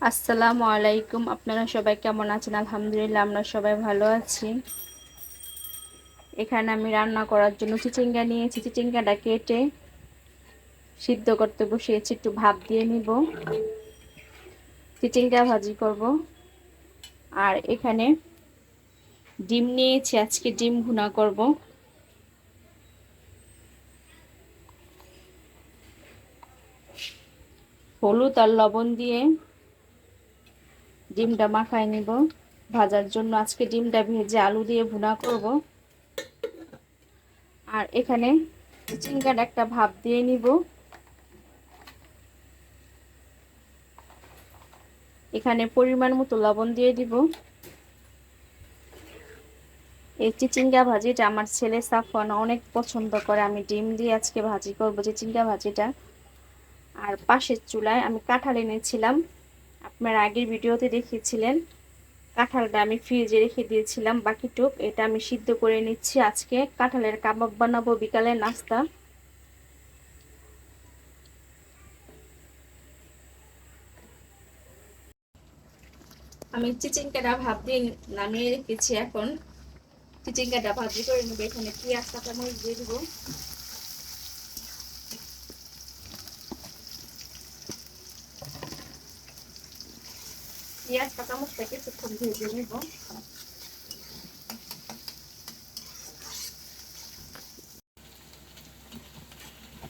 আসসালামু আলাইকুম। আপনারা সবাই কেমন আছেন? আলহামদুলিল্লাহ আমরা সবাই ভালো আছি। এখানে আমি রান্না করার জন্য চিচিঙ্গা নিয়েছি। চিচিঙ্গাটা কেটে সিদ্ধ করতে বসিয়েছি, একটু ভাপ দিয়ে নিব। চিচিঙ্গা ভাজি করব। আর এখানে ডিম নিয়েছি, আজকে ডিম ভুনা করব। হলুদ আর লবণ দিয়ে ডিমটা মাখায় নিব ভাজার জন্য। আজকে ডিমটা ভেজে আলু দিয়ে ভুনা করব। আর এখানে চিচিঙ্গাটা একটা ভাপ দিয়ে নিব। এখানে পরিমাণ মতো লবণ দিয়ে দিব। এই চিচিঙ্গা ভাজিটা আমার ছেলে সাফওয়ান অনেক পছন্দ করে। আমি ডিম দিয়ে আজকে ভাজি করবো চিচিঙ্গা ভাজিটা। আর পাশের চুলায় আমি কাঁঠাল এনেছিলাম, আপনারা আগের ভিডিওতে দেখিয়েছিলেন। কাঁঠালটা আমি ফ্রিজে রেখে দিয়েছিলাম বাকিটুক, এটা আমি সিদ্ধ করে নিচ্ছি। আজকে কাঁঠালের কাবাব বানাবো বিকালের নাস্তা। আমি চিচিঙ্গাটা ভাপ দিয়ে নামিয়ে রেখেছি। এখন চিচিঙ্গাটা ভাজি করে নেবো। এখানে পেঁয়াজ কাঁচামরিচ দিয়ে দিব। পেঁয়াজ কাঁচামরিচটা কিছুক্ষণ ভেজে নেব।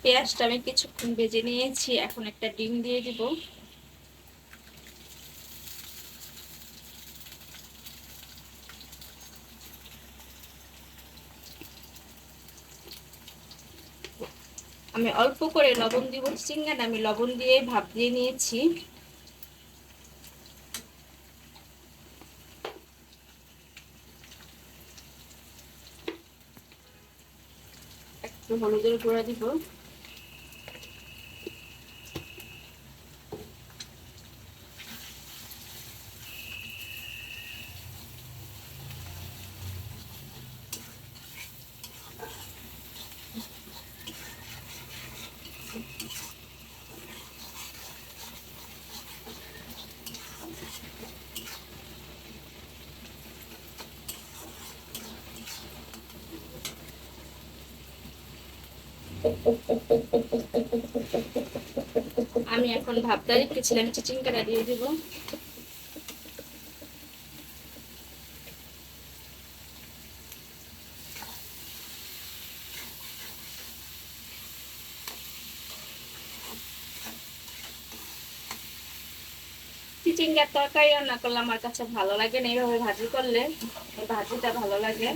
পেঁয়াজটা আমি কিছুক্ষণ ভেজে নিয়েছি, এখন একটা ডিম দিয়ে দিব। আমি অল্প করে লবণ দিব। চিংড়াটা আমি লবণ দিয়ে ভাপ দিয়ে নিয়েছি। একটু হলুদের গুঁড়া দিব। আমি এখন ভাপটা রেখেছিলাম, চিচিঙ্গাটা দিয়ে দিব। চিচিঙ্গার তরকারি রান্না করলে আমার কাছে ভালো লাগে না, এইভাবে ভাজি করলে ভাজিটা ভালো লাগে।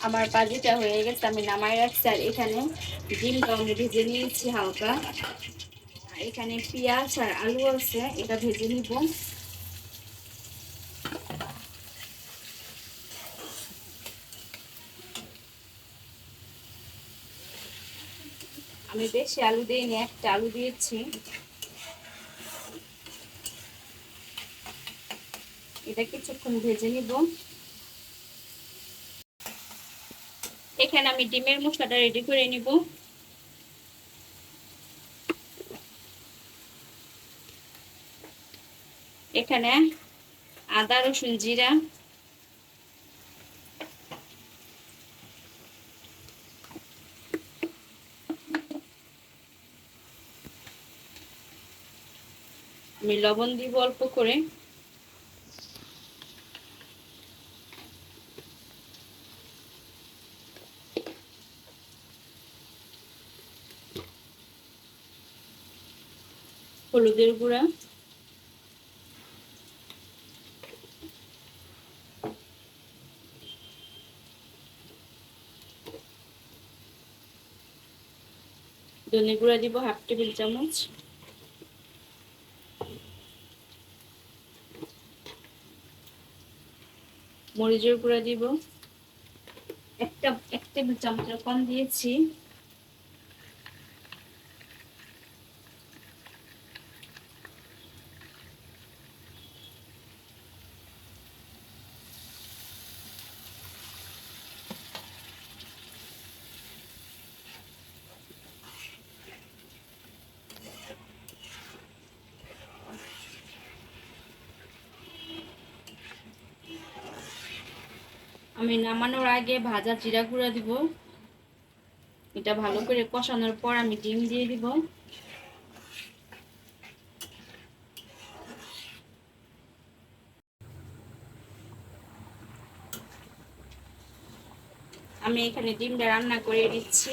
আমার ভাজিটা হয়ে গেছে, আমি নামাই রাখছি। আর এখানে ডিমটা আমি ভেজে নিয়েছি হালকা। আর এখানে পেঁয়াজ আর আলু আছে, এটা ভেজে নিব। আমি বেশি আলু দিইনি, একটা আলু দিয়েছি। এটা কিছুক্ষণ ভেজে নিব। এখানে আমি ডিমের মশলাটা রেডি করে নিব। এখানে আদা রসুন জিরা, আমি লবণ দিব অল্প করে। হলুদের গুঁড়া, ধনে গুঁড়া দিব 1/2 টেবিল চামচ। মরিচের গুঁড়া দিব 1 টেবিল চামচের কম দিয়েছি। আমি নামানোর আগে ভাজা জিরা গুঁড়া দিব। এটা ভালো করে কষানোর পর আমি ডিম দিয়ে দিব। আমি এখানে ডিমটা রান্না করে দিচ্ছি।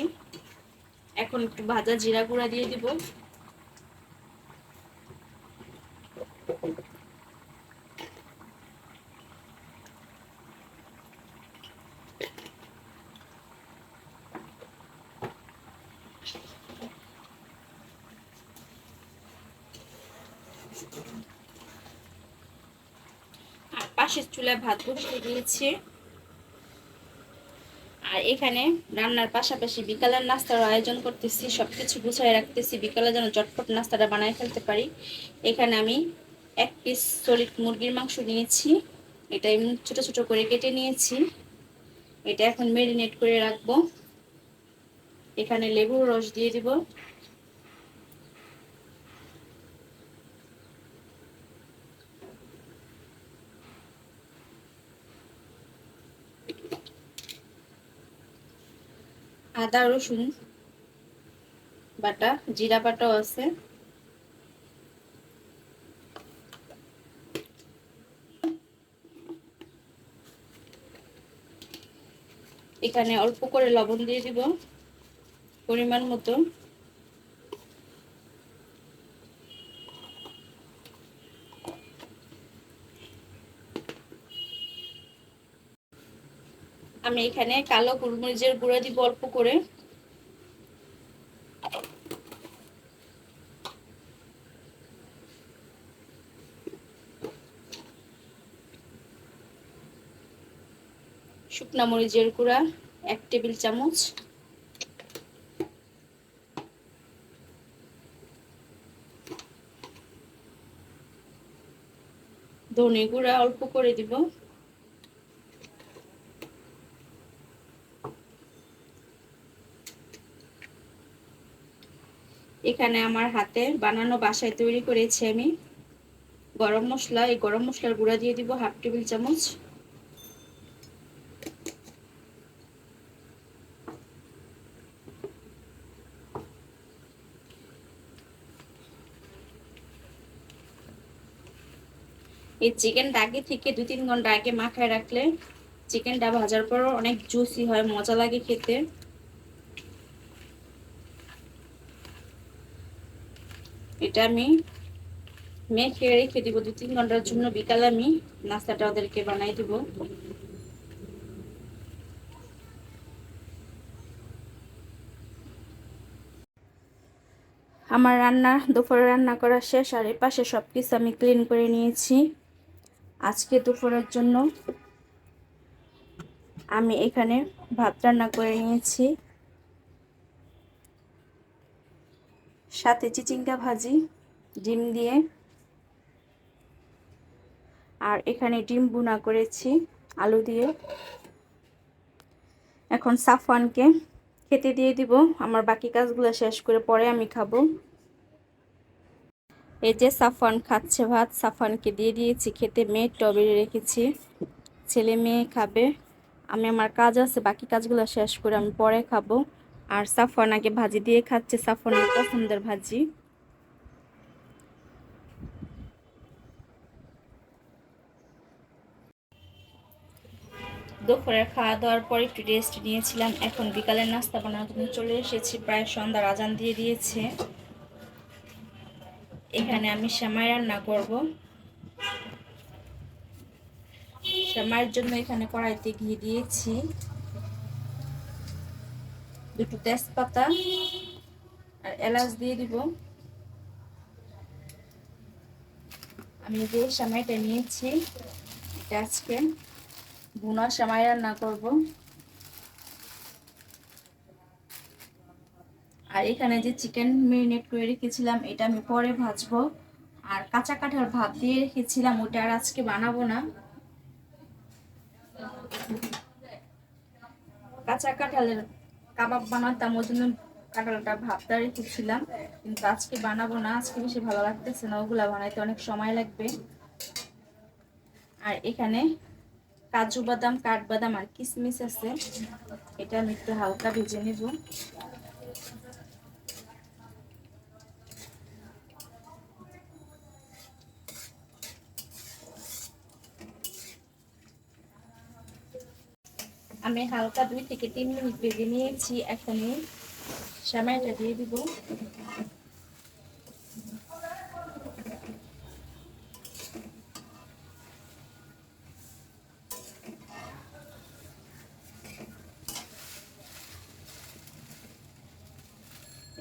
এখন একটু ভাজা জিরা গুঁড়া দিয়ে দিব। আর পাশের চুলায় ভাত বসিয়ে দিয়েছি। আর এখানে রান্নার পাশাপাশি বিকালের নাস্তার আয়োজন করতেছি, সবকিছু গুছিয়ে রাখতেছি বিকালে যেন চটপট নাস্তাটা বানায় ফেলতে পারি। এখানে আমি 1 পিস সলিড মুরগির মাংস নিয়েছি। এটা ছোট ছোট করে কেটে নিয়েছি। এটা এখন ম্যারিনেট করে রাখবো। এখানে লেবুর রস দিয়ে দিব। আদা রসুন বাটা, জিরা বাটাও আছে। এখানে অল্প করে লবণ দিয়ে দিব পরিমাণ মতো। আমি এখানে কালো গোলমরিচের গুঁড়া দিব অল্প করে। শুকনা মরিচের গুঁড়া 1 টেবিল চামচ। ধনে গুঁড়া অল্প করে দিব। এখানে আমার হাতে বানানো বাসায় তৈরি করেছি আমি গরম মশলা। এই গরম মশলার গুঁড়া দিয়ে দিব 1/2 টেবিল চামচ। এই চিকেনটা আগে থেকে 2-3 ঘন্টা আগে মাখায় রাখলে চিকেনটা ভাজার পর অনেক জুসি হয়, মজা লাগে খেতে। এটা আমি মেখে রেখে দিব 2-3 ঘন্টার জন্য। বিকালে আমি নাস্তাটা ওদেরকে বানাই দিব। আমার দুপুরে রান্না করা শেষ। আর এই পাশে সবকিছু আমি ক্লিন করে নিয়েছি। আজকে দুপুরের জন্য আমি এখানে ভাত রান্না করে নিয়েছি, সাথে চিচিঙ্গা ভাজি ডিম দিয়ে। আর এখানে ডিম ভুনা করেছি আলু দিয়ে। এখন সাফওয়ানকে খেতে দিয়ে দিব। আমার বাকি কাজগুলো শেষ করে পরে আমি খাবো। এই যে সাফওয়ান খাচ্ছে ভাত, সাফওয়ানকে দিয়ে দিয়েছি খেতে। মেয়ে টবে রেখেছি, ছেলে মেয়ে খাবে। আমি আমার কাজ আছে, বাকি কাজগুলো শেষ করে আমি পরে খাবো। আর সাফওয়ান আগে ভাজি দিয়ে খাচ্ছে, সাফওয়ানের পছন্দের ভাজি। দুপুরের খাওয়া দাওয়ার পর একটু রেস্ট নিয়েছিলাম। এখন বিকালের নাস্তা বানানোর জন্য চলে এসেছি। প্রায় সন্ধ্যার আজান দিয়ে দিয়েছে। এখানে আমি সেমাই রান্না করব। সেমাইয়ের জন্য এখানে কড়াইতে ঘি দিয়েছি, দুটো তেজপাতা আর এলাচ দিয়ে দিব। আমি যে সেমাইটা নিয়েছি এটা আজকে ভুনা সেমাই রান্না করব। আর এখানে যে চিকেন ম্যারিনেট করে রেখেছিলাম এটা আমি পরে ভাজবো। আর কাঁচা কাঁঠাল ভাত দিয়ে রেখেছিলাম, ওটা আর আজকে বানাবো না। কাঁচা কাঁঠালের কাবাব বানাতাম, ওই জন্য কাঁঠালটা ভাতটা রেখেছিলাম, কিন্তু আজকে বানাবো না। আজকে বেশি ভালো লাগতেছে না, ওগুলা বানাইতে অনেক সময় লাগবে। আর এখানে কাজু বাদাম, কাঠবাদাম আর কিশমিশ আছে, এটা আমি একটু হালকা ভেজে নিব। আমি হালকা 2 থেকে 3 মিনিট ভেজে নিয়েছি। এখন সেমাইটা দিয়ে দিব।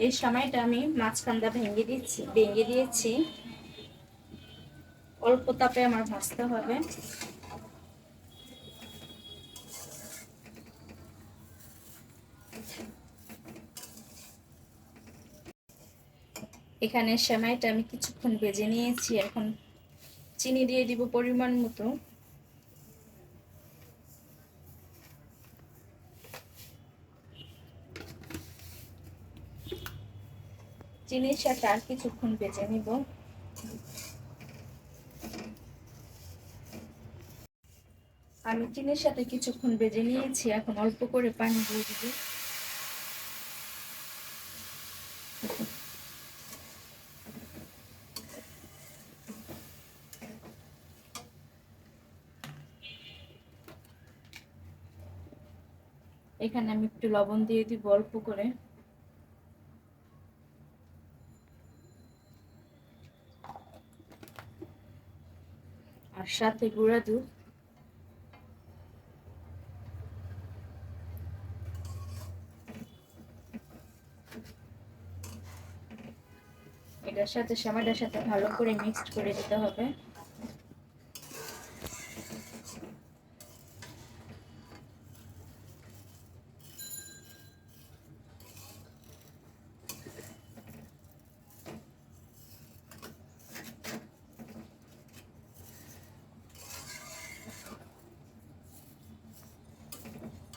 এই সময়টা আমি মাঝখানটা ভেঙে দিয়েছি। অল্প তাপে আমার ভাজতে হবে। এখানে সেমাইটা আমি কিছুক্ষণ ভেজে নিয়েছি। এখন চিনি দিয়ে দিব পরিমাণ মতো। চিনির সাথে আর কিছুক্ষণ ভেজে নিব। আমি চিনির সাথে কিছুক্ষণ ভেজে নিয়েছি। এখন অল্প করে পানি দিয়ে দিব। এখানে আমি একটু লবণ দিয়ে দিব অল্প করে। আর সাথে গুঁড়া দুধ। এটার সাথে সেমাইটার সাথে ভালো করে মিক্সড করে দিতে হবে।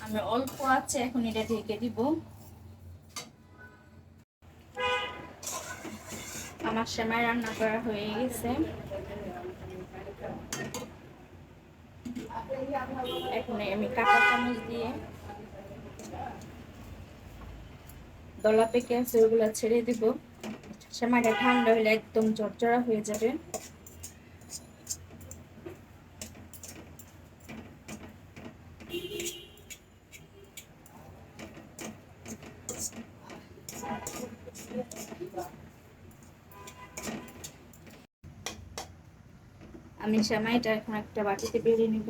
আমি অল্প আছে এখন এটা ঢেকে দিব। আমার সেমাই রান্না করা হয়ে গেছে। এখন আমি কাঁটা চামচ দিয়ে দলা পেকে আছে ওগুলো ছেড়ে দিব। সেমাইটা ঠান্ডা হলে একদম ঝরঝরা হয়ে যাবে। আমি সেমাইটা এখন একটা বাটিতে বেড়ে নিব।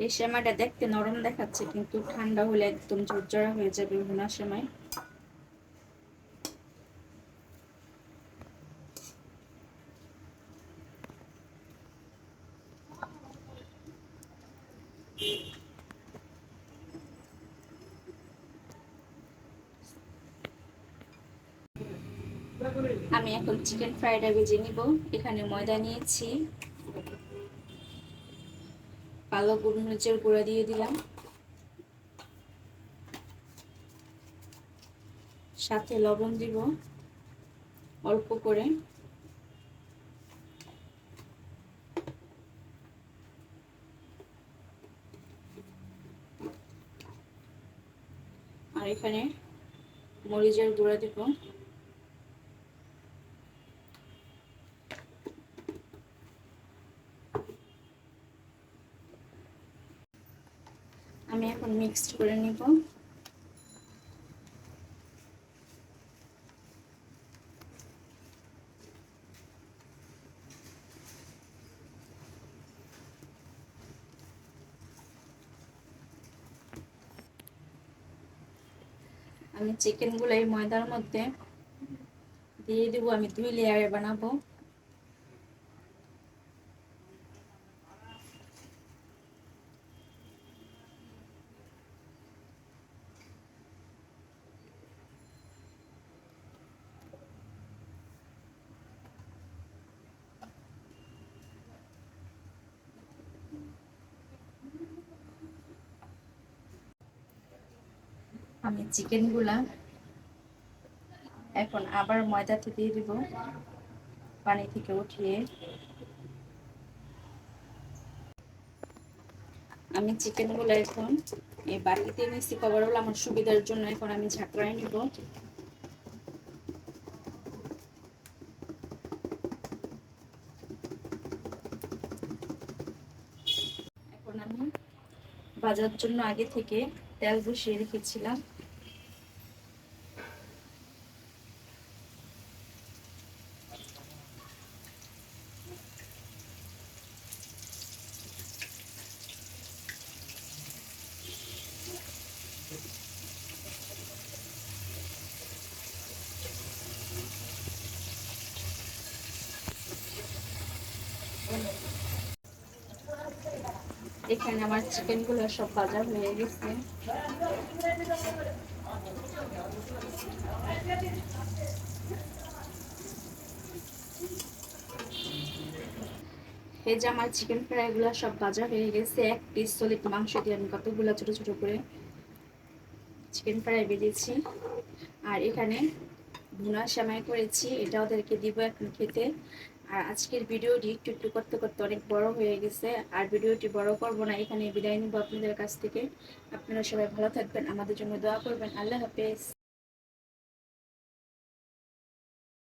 এই সেমাইটা দেখতে নরম দেখাচ্ছে, কিন্তু ঠান্ডা হলে একদম ঝরঝরা হয়ে যাবে ভুনার সময়। আমি এখন চিকেন ফ্রাইটা ভেজে নিব। এখানে ময়দা নিয়েছি, কালো গোলমরিচের গুঁড়া দিয়ে দিলাম, সাথে লবণ দিব অল্প করে। আর এখানে মরিচের গুঁড়া দিব। আমি এখন মিক্সড করে নিব। আমি চিকেনগুলো এই ময়দার মধ্যে দিয়ে দিব। আমি 2 লেয়ারে বানাবো। আমি চিকেনগুলা এখন আবার ময়দাতে দিয়ে দিব। পানি থেকে উঠিয়ে আমি চিকেনগুলো এখন এই বাটিতে নিচ্ছি কভারগুলো আমার সুবিধার জন্য। এখন আমি ঝাঁকড়ায় নিব। এখন আমি ভাজার জন্য আগে থেকে তেল বসিয়ে রেখেছিলাম। এখানে আমার চিকেনগুলো সব ভাজা হয়ে গেছে। এই যে আমার চিকেন ফ্রাইগুলো সব ভাজা হয়ে গেছে। এক পিস সলিড মাংস দিয়ে আমি কতগুলো ছোট ছোট করে চিকেন ফ্রাই ভেজেছি। আর এখানে ভুনা সেমাই করেছি, এটা ওদেরকে দিব এখন খেতে। আর আজকের ভিডিওটি একটু একটু করতে করতে অনেক বড় হয়ে গেছে। আর ভিডিওটি বড় করব না, এখানে বিদায় নিব আপনাদের কাছ থেকে। আপনারা সবাই ভালো থাকবেন, আমাদের জন্য দোয়া করবেন। আল্লাহ হাফেজ।